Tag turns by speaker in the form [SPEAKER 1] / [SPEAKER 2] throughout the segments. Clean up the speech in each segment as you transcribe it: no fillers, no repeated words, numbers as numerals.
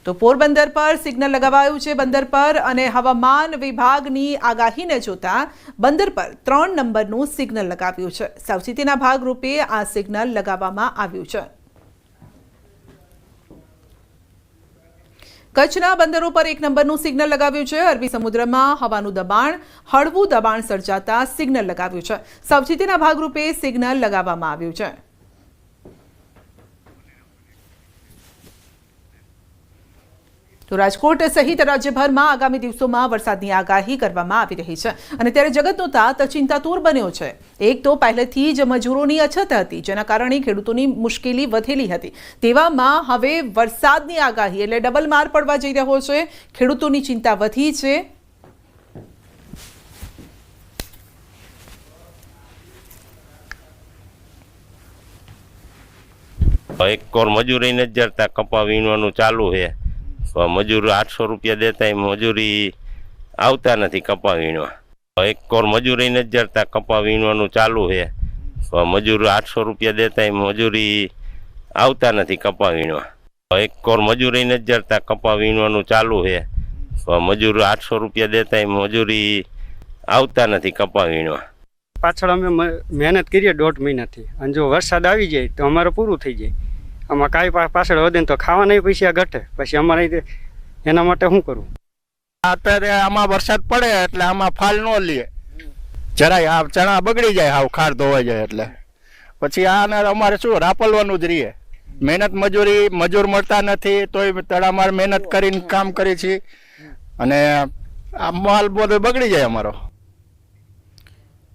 [SPEAKER 1] તો પોરબંદર પર સિગ્નલ લગાવાયું છે બંદર પર અને હવામાન વિભાગની આગાહીને જોતા બંદર પર 3 નંબરનું સિગ્નલ લગાવ્યું છે। સાવચેતીના ભાગરૂપે આ સિગ્નલ લગાવવામાં આવ્યું છે। કચ્છના બંદરો પર 1 નંબરનું સિગ્નલ લગાવ્યું છે। અરબી સમુદ્રમાં હવાનું દબાણ હળવું દબાણ સર્જાતા સિગ્નલ લગાવ્યું છે। સાવચેતીના ભાગરૂપે સિગ્નલ લગાવવામાં આવ્યું છે। તો રાજકોટ સહિત રાજ્યભરમાં આગામી દિવસોમાં વરસાદની આગાહી કરવામાં આવી રહી છે અને ત્યારે જગતનો તાત ચિંતાતુર બન્યો છે। એક તો પહેલેથી જ મજૂરોની અછત હતી, જેના કારણે ખેડૂતોની મુશ્કેલી વધેલી હતી। તેવામાં હવે વરસાદની આગાહી એટલે ડબલ માર પડવા જઈ રહ્યો છે। ખેડૂતોની ચિંતા વધી છે।
[SPEAKER 2] એક કોર મજૂરી નથી જડતા, કપા વીણવાનું ચાલુ છે। મજૂર 800 રૂપિયા દેતા મજૂરી આવતા નથી કપા વીણવા। એક કોર મજૂરી નથી જડતા, કપા વીણવાનું ચાલુ છે। મજૂર 800 રૂપિયા દેતા મજૂરી આવતા નથી કપા વીણવા। એક કોર મજૂરી નથી જડતા, કપા વીણવાનું ચાલુ છે। મજૂર 800 રૂપિયા દેતા મજૂરી આવતા નથી કપા વીણવા।
[SPEAKER 3] પાછળ અમે મહેનત કરીએ 1.5 મહિનાથી અને જો વરસાદ આવી જાય તો અમારે પૂરું થઈ જાય। આમાં કાંઈ પાછળ વધે તો ખાવાના પૈસા ઘટે, પછી અમારે એના માટે શું કરવું?
[SPEAKER 4] અત્યારે આમાં વરસાદ પડે એટલે આમાં ફાલ ન લે જરાય, આ ચણા બગડી જાય, હાવ ખાર ધોવાઈ જાય એટલે પછી આને અમારે શું રાપલવાનું જ રહીએ। મહેનત મજૂર મળતા નથી તોય તડામાર મહેનત કરીને કામ કરીએ છીએ અને આ માલ બધો બગડી જાય અમારો।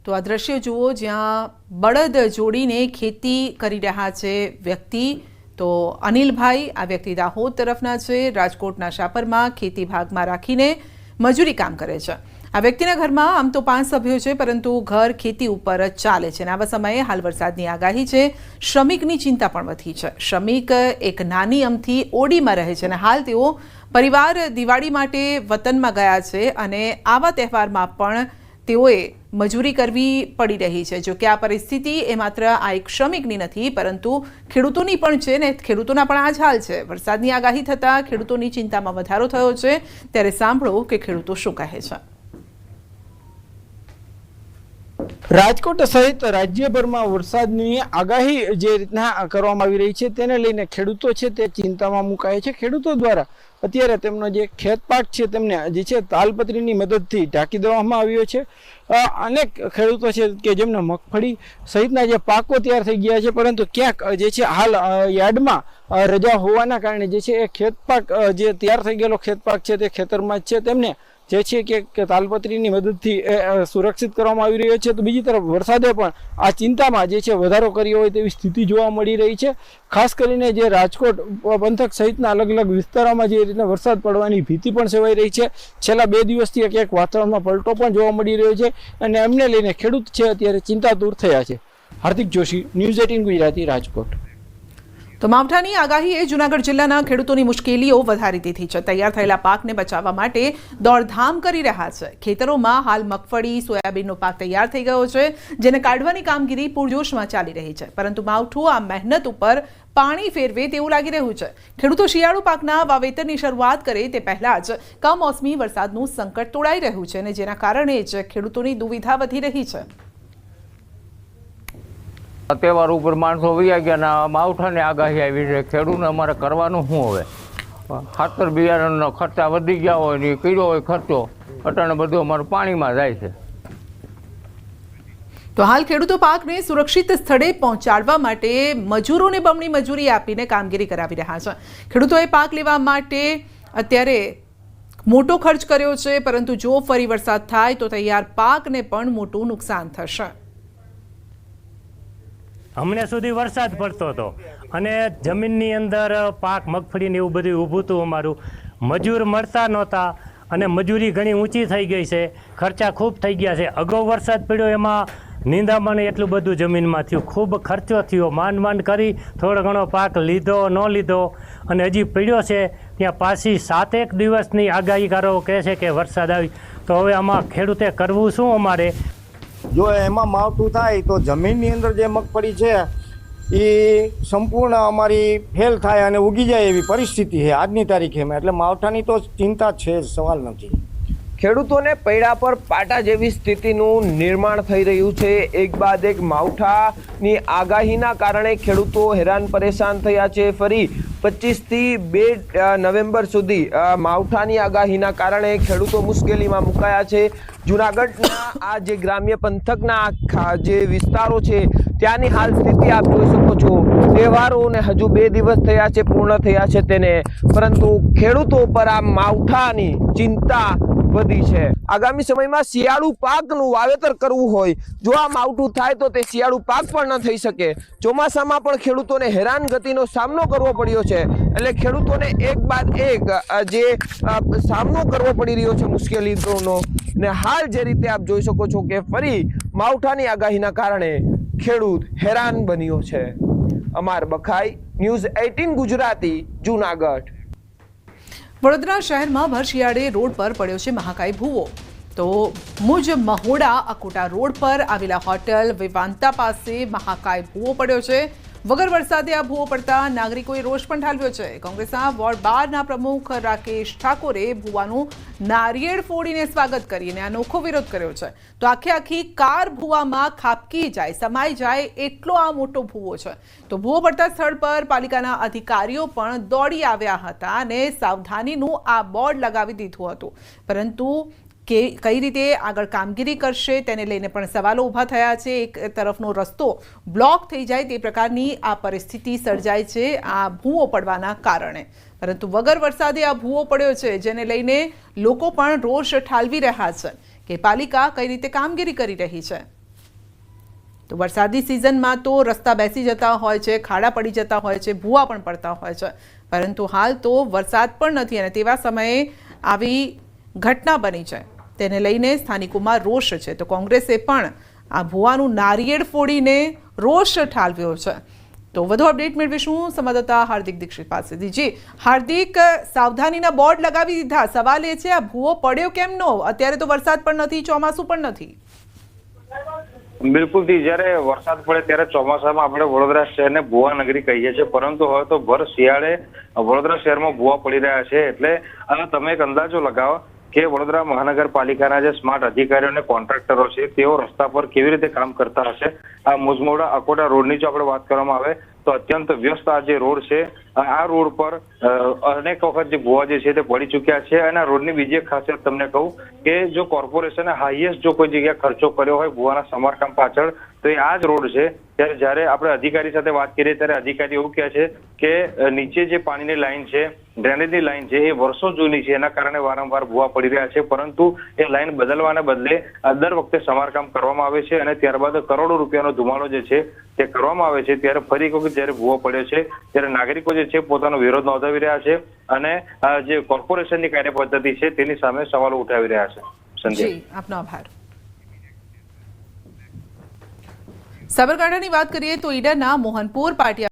[SPEAKER 1] તો આ દ્રશ્ય જુઓ જ્યાં બળદ જોડીને ખેતી કરી રહ્યા છે વ્યક્તિ। તો અનિલભાઈ આ વ્યક્તિ દાહોદ તરફના છે, રાજકોટના શાપરમાં ખેતી ભાગમાં રાખીને મજૂરી કામ કરે છે। આ વ્યક્તિના ઘરમાં આમ તો 5 સભ્યો છે, પરંતુ ઘર ખેતી ઉપર જ ચાલે છે અને આવા સમયે હાલ વરસાદની આગાહી છે। શ્રમિકની ચિંતા પણ વધી છે। શ્રમિક એક નાની અમથી ઓડીમાં રહે છે અને હાલ તેઓ પરિવાર દિવાળી માટે વતનમાં ગયા છે અને આવા તહેવારમાં પણ તેઓએ મજૂરી કરવી પડી રહી છે। જો કે આ પરિસ્થિતિ એ માત્ર આ એક શ્રમિકની નથી, પરંતુ ખેડૂતોની પણ છે ને ખેડૂતોના પણ આ જ હાલ છે। વરસાદની આગાહી થતાં ખેડૂતોની ચિંતામાં વધારો થયો છે। ત્યારે સાંભળો કે ખેડૂતો શું કહે છે।
[SPEAKER 5] રાજકોટ સહિત રાજ્યભરમાં વરસાદની આગાહી જે રીતના કરવામાં આવી રહી છે તેને લઈને ખેડૂતો છે તે ચિંતામાં મુકાય છે। ખેડૂતો દ્વારા અત્યારે તેમનો જે ખેત પાક છે તેમને જે છે તાલપત્રીની મદદથી ઢાંકી દેવામાં આવ્યો છે। અનેક ખેડૂતો છે કે જેમને મગફળી સહિતના જે પાકો તૈયાર થઈ ગયા છે, પરંતુ ક્યાંક જે છે હાલ યાર્ડમાં રજા હોવાના કારણે જે છે એ ખેત પાક જે તૈયાર થઈ ગયેલો ખેત પાક છે તે ખેતરમાં જ છે, તેમને જે છે કે તાલપત્રીની મદદથી સુરક્ષિત કરવામાં આવી રહ્યો છે। તો બીજી તરફ વરસાદે પણ આ ચિંતામાં જે છે વધારો કર્યો હોય તેવી સ્થિતિ જોવા મળી રહી છે। ખાસ કરીને જે રાજકોટ પંથક સહિતના અલગ અલગ વિસ્તારોમાં જે રીતના વરસાદ પડવાની ભીતિ પણ સેવાઈ રહી છે। છેલ્લા 2 દિવસથી ક્યાંક વાતાવરણમાં પલટો પણ જોવા મળી રહ્યો છે અને એમને લઈને ખેડૂત છે અત્યારે ચિંતાતુર થયા છે। હાર્દિક જોશી, ન્યૂઝ 18 ગુજરાતી, રાજકોટ।
[SPEAKER 1] તો માવઠાની આગાહીએ જૂનાગઢ જિલ્લાના ખેડૂતોની મુશ્કેલીઓ વધારી દીધી છે। તૈયાર થયેલા પાકને બચાવવા માટે દોડધામ કરી રહ્યા છે। ખેતરોમાં હાલ મગફળી સોયાબીનનો પાક તૈયાર થઈ ગયો છે, જેને કાઢવાની કામગીરી પૂરજોશમાં ચાલી રહી છે, પરંતુ માવઠું આ મહેનત ઉપર પાણી ફેરવે તેવું લાગી રહ્યું છે। ખેડૂતો શિયાળુ પાકના વાવેતરની શરૂઆત કરે તે પહેલા જ કમોસમી વરસાદનું સંકટ તોડાઈ રહ્યું છે અને જેના કારણે જ ખેડૂતોની દુવિધા વધી રહી છે।
[SPEAKER 6] તહેવાર ઉપર માણસો વૈયા ગયા ને માવઠાની આગાહી આવી છે। ખેડૂતને અમારે કરવાનું શું હવે? ખાતર બિયારણનો ખર્ચા વધી ગયા હોય ને કર્યો હોય ખર્ચો, અટાણે બધું અમારું પાણીમાં જાય છે।
[SPEAKER 1] તો હાલ ખેડૂતો પાકને સુરક્ષિત સ્થળે પહોંચાડવા માટે મજૂરોને બમણી મજૂરી આપીને કામગીરી કરાવી રહ્યા છે। ખેડૂતોએ પાક લેવા માટે અત્યારે મોટો ખર્ચ કર્યો છે, પરંતુ જો ફરી વરસાદ થાય તો તૈયાર પાકને પણ મોટું નુકસાન થશે।
[SPEAKER 7] હમણાં સુધી વરસાદ પડતો હતો અને જમીનની અંદર પાક મગફળીને એવું બધું ઊભું હતું અમારું, મજૂર મળતા નહોતા અને મજૂરી ઘણી ઊંચી થઈ ગઈ છે, ખર્ચા ખૂબ થઈ ગયા છે। અગાઉ વરસાદ પડ્યો એમાં નીંદામણ એટલું બધું જમીનમાં થયું, ખૂબ ખર્ચો થયો, માંડ કરી થોડો ઘણો પાક લીધો ન લીધો અને હજી પડ્યો છે ત્યાં પાછી 7-1 દિવસની આગાહીકારો કહે છે કે વરસાદ આવી, તો હવે આમાં ખેડૂતે કરવું શું? અમારે
[SPEAKER 8] જો એમાં માવઠું થાય તો જમીનની અંદર જે મગફળી છે એ સંપૂર્ણ અમારી ફેલ થાય અને ઉગી જાય એવી પરિસ્થિતિ છે આજની તારીખેમાં. એટલે માવઠાની તો ચિંતા છે જ, સવાલ નથી.
[SPEAKER 9] ખેડૂતોને પૈડા પર પાટા જેવી સ્થિતિનું નિર્માણ થઈ રહ્યું છે. એક બાદ એક માવઠાની આગાહીના કારણે ખેડૂતો હેરાન પરેશાન થયા છે. ફરી 25 થી 2 નવેમ્બર સુધી માવઠાની આગાહીના કારણે ખેડૂતો મુશ્કેલીમાં મુકાયા છે. જૂનાગઢના આ જે ગ્રામ્ય પંથકના જે વિસ્તારો છે ત્યાંની હાલ સ્થિતિ આપ જોઈ શકો છો. તહેવારોને હજુ 2 દિવસ થયા છે, પૂર્ણ થયા છે તેને, પરંતુ ખેડૂતો પર આ માવઠાની ચિંતા વધી છે. આગામી સમયમાં શિયાળુ પાકનું વાવેતર કરવું હોય, જો આ માવઠું થાય તો તે શિયાળુ પાક પણ ન થઈ શકે. ચોમાસામાં પણ ખેડૂતોને હેરાન ગતિનો સામનો કરવો પડ્યો છે. એટલે ખેડૂતોને એક બાદ એક જે સામનો કરવો પડી રહ્યો છે મુશ્કેલીઓનો. ને હાલ જે રીતે આપ જોઈ શકો છો કે ફરી માવઠાની આગાહીના કારણે ખેડૂત હેરાન બન્યો છે. અમાર બખાઈ, ન્યૂઝ 18 ગુજરાતી, જૂનાગઢ.
[SPEAKER 1] વડોદરા શહેરમાં ભર શિયાળે રોડ પર પડ્યો છે મહાકાય ભૂવો. તો મુજ મહોડા અકોટા રોડ પર આવેલા હોટલ વિવાંતા પાસે મહાકાય ભૂવો પડ્યો છે. વગર વરસાદે આ ભૂવો પડતા નાગરિકોએ રોષ પણ ઠાલવ્યો છે. કોંગ્રેસના વોર્ડ 12ના પ્રમુખ રાકેશ ઠાકોરે ભૂવાનું નારિયેળ ફોડીને સ્વાગત કરીને અનોખો વિરોધ કર્યો છે. તો આખી કાર ભૂવામાં ખાબકી જાય, સમાઈ જાય એટલો આ મોટો ભૂવો છે. તો ભૂવો પડતા સ્થળ પર પાલિકાના અધિકારીઓ પણ દોડી આવ્યા હતા અને સાવધાનીનું આ બોર્ડ લગાવી દીધું હતું. પરંતુ કે કઈ રીતે આગળ કામગીરી કરશે તેને લઈને પણ સવાલો ઊભા થયા છે. એક તરફનો રસ્તો બ્લોક થઈ જાય તે પ્રકારની આ પરિસ્થિતિ સર્જાય છે આ ભૂવો પડવાના કારણે. પરંતુ વગર વરસાદે આ ભૂવો પડ્યો છે, જેને લઈને લોકો પણ રોષ ઠાલવી રહ્યા છે કે પાલિકા કઈ રીતે કામગીરી કરી રહી છે. તો વરસાદી સિઝનમાં તો રસ્તા બેસી જતા હોય છે, ખાડા પડી જતા હોય છે, ભૂવા પણ પડતા હોય છે. પરંતુ હાલ તો વરસાદ પણ નથી અને તેવા સમયે આવી ઘટના બની છે. તેને લઈને સ્થાનિકોમાં રોષ છે. તો કોંગ્રેસે પણ આ ભૂવાનું નારિયેળ ફોડીને રોષ ઠાલવ્યો છે. તો વધુ અપડેટ મેળવીશું સંવાદદાતા હાર્દિક દીક્ષિત પાસેથી. જી હાર્દિક, સાવધાનીના બોર્ડ લગાવી દીધા, સવાલ એ છે આ ભૂવો પડ્યો કેમ નો? અત્યારે તો વરસાદ પણ નથી, ચોમાસું પણ નથી.
[SPEAKER 10] બિલકુલ, જ્યારે વરસાદ પડે ત્યારે ચોમાસામાં આપણે વડોદરા શહેરને ભૂવા નગરી કહીએ છીએ, પરંતુ હવે તો ભર શિયાળે વડોદરા શહેરમાં ભૂવા પડી રહ્યા છે. એટલે તમે એક અંદાજો લગાવો કે વડોદરા મહાનગરપાલિકાના જે સ્માર્ટ અધિકારીઓ અને કોન્ટ્રાક્ટરો છે તેઓ રસ્તા પર કેવી રીતે કામ કરતા હશે. આ મુજમોડા અકોટા રોડની જો આપણે વાત કરવામાં આવે તો અત્યંત વ્યસ્ત આ જે રોડ છે, આ રોડ પર અનેક વખત જે ભૂવા જે છે તે પડી ચૂક્યા છે. અને આ રોડની બીજી એક ખાસિયત તમને કહું કે જો કોર્પોરેશને હાઈએસ્ટ જો કોઈ જગ્યાએ ખર્ચો કર્યો હોય ભૂવાના સમારકામ પાછળ તો એ આ જ રોડ છે. ત્યારે જ્યારે આપણે અધિકારી સાથે વાત કરીએ ત્યારે અધિકારી એવું કહે છે કે નીચે જે પાણીની લાઈન છે, ડ્રેનેજની લાઈન છે, એ વર્ષો જૂની છે, એના કારણે વારંવાર ભૂવા પડી રહ્યા છે. પરંતુ એ લાઈન બદલવાના બદલે દર વખતે સમારકામ કરવામાં આવે છે અને ત્યારબાદ કરોડો રૂપિયાનો ધુમાડો જે છે તે કરવામાં આવે છે. ત્યારે ફરી એક વખત જયારે ભૂવો પડ્યો છે ત્યારે નાગરિકો જે છે પોતાનો વિરોધ નોંધાવી રહ્યા છે અને જે કોર્પોરેશનની કાર્યપદ્ધતિ છે તેની સામે સવાલો ઉઠાવી રહ્યા છે. સંજય,
[SPEAKER 1] આપનો આભાર. સાબરકાંઠાની વાત કરીએ તો ઈડરના મોહનપુર પાટિયા